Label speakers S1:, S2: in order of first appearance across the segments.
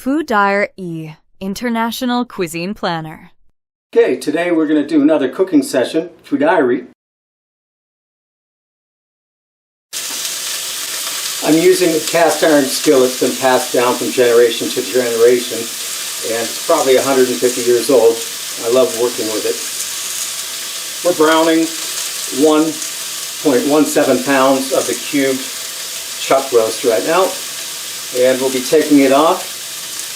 S1: Foodirey, International Cuisine Planner.
S2: Okay, today we're going to do another cooking session, Foodirey. I'm using a cast iron skillet that's been passed down from generation to generation, and it's probably 150 years old. I love working with it. We're browning 1.17 pounds of the cubed chuck roast right now, and we'll be taking it off,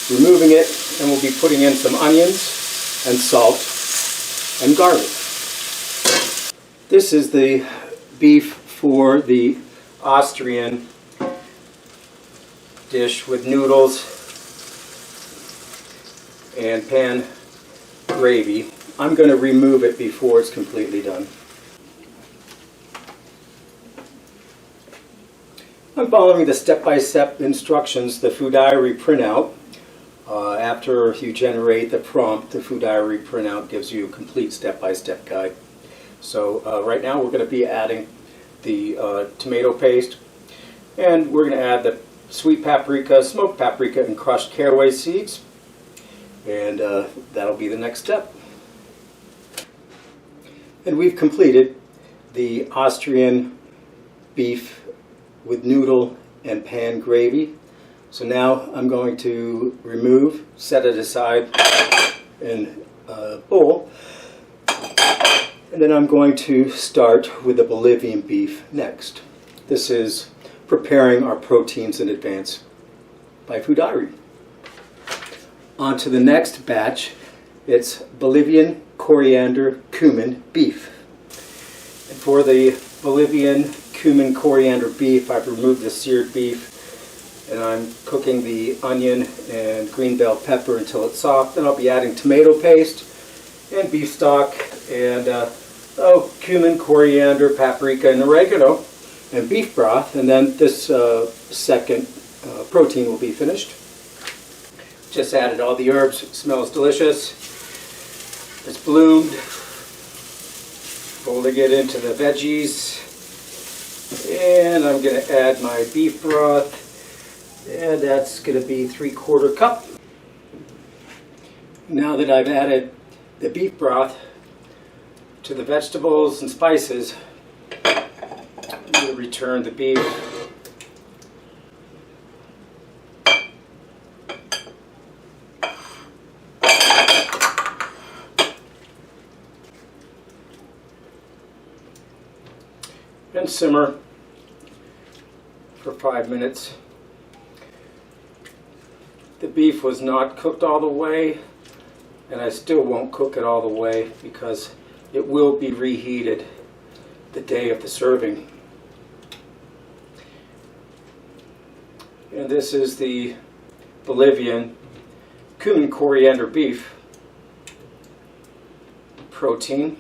S2: removing it, and we'll be putting in some onions and salt and garlic. This is the beef for the Austrian dish with noodles and pan gravy. I'm going to remove it before it's completely done. I'm following the step-by-step instructions, the Foodirey printout. After you generate the prompt, the Foodirey printout gives you a complete step-by-step guide. So right now we're going to be adding the tomato paste, and we're going to add the sweet paprika, smoked paprika, and crushed caraway seeds, and that'll be the next step. And we've completed the Austrian beef with noodle and pan gravy. So now I'm going to remove, set it aside in a bowl, and then I'm going to start with the Bolivian beef next. This is preparing our proteins in advance by Foodirey. On to the next batch. It's Bolivian coriander cumin beef. And for the Bolivian cumin coriander beef, I've removed the seared beef, and I'm cooking the onion and green bell pepper until it's soft. Then I'll be adding tomato paste and beef stock and cumin, coriander, paprika, and oregano, and beef broth, and then this second protein will be finished. Just added all the herbs. It smells delicious. It's bloomed. Folding it into the veggies, and I'm going to add my beef broth, and that's going to be 3/4 cup. Now that I've added the beef broth to the vegetables and spices, I'm going to return the beef. And simmer for 5 minutes. The beef was not cooked all the way, and I still won't cook it all the way because it will be reheated the day of the serving. And this is the Bolivian cumin coriander beef protein.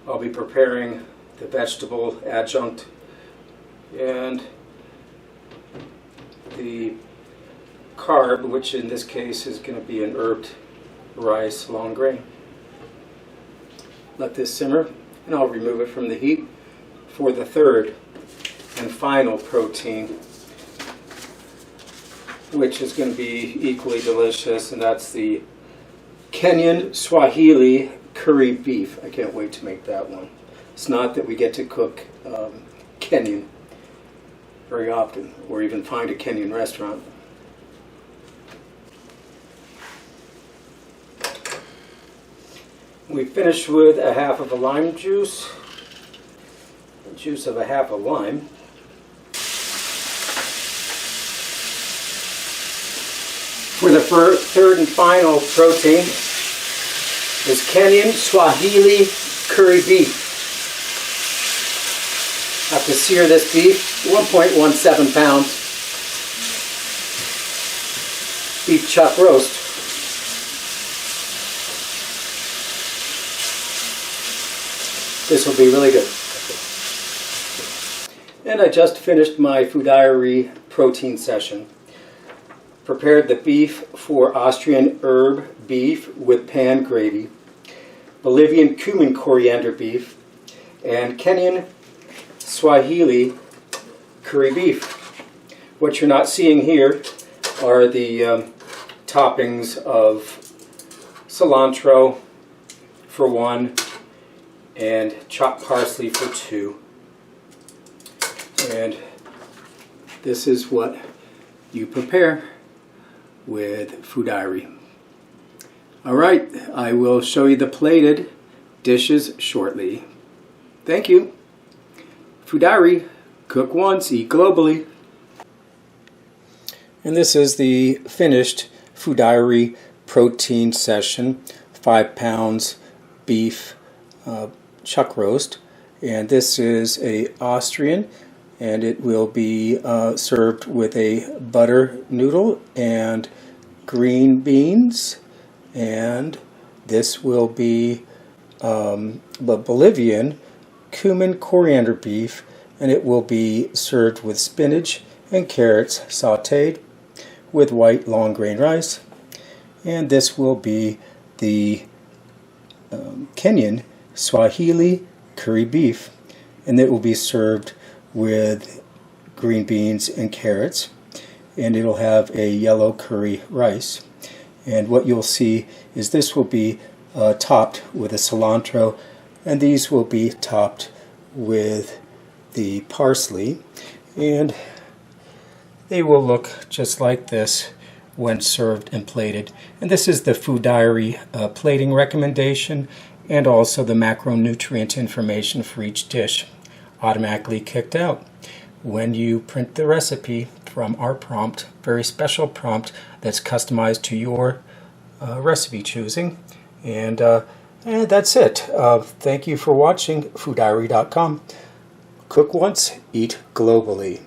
S2: I'll be preparing the vegetable adjunct and the carb, which in this case is going to be an herbed rice long grain. Let this simmer, and I'll remove it from the heat for the third and final protein, which is going to be equally delicious, and that's the Kenyan Swahili curry beef. I can't wait to make that one. It's not that we get to cook Kenyan very often, or even find a Kenyan restaurant. We finish with a half of a lime juice, the juice of a half a lime. For the third and final protein is Kenyan Swahili curry beef. I have to sear this beef, 1.17 pounds beef chuck roast. This will be really good. And I just finished my Foodirey protein session. Prepared the beef for Austrian herb beef with pan gravy, Bolivian cumin coriander beef, and Kenyan Swahili curry beef. What you're not seeing here are the toppings of cilantro for 1 and chopped parsley for 2. And this is what you prepare with Foodirey. Alright, I will show you the plated dishes shortly. Thank you. Foodirey, cook once, eat globally. And this is the finished Foodirey protein session, 5 pounds beef chuck roast. And this is a Austrian, and it will be served with a butter noodle and green beans. And this will be the Bolivian cumin coriander beef, and it will be served with spinach and carrots sauteed with white long grain rice. And this will be the Kenyan Swahili curry beef, and it will be served with green beans and carrots, and it'll have a yellow curry rice. And what you'll see is this will be topped with a cilantro, and these will be topped with the parsley, and they will look just like this when served and plated. And this is the Foodirey plating recommendation, and also the macronutrient information for each dish automatically kicked out when you print the recipe from our prompt, very special prompt that's customized to your recipe choosing. And that's it. Thank you for watching Foodirey.com. Cook once, eat globally.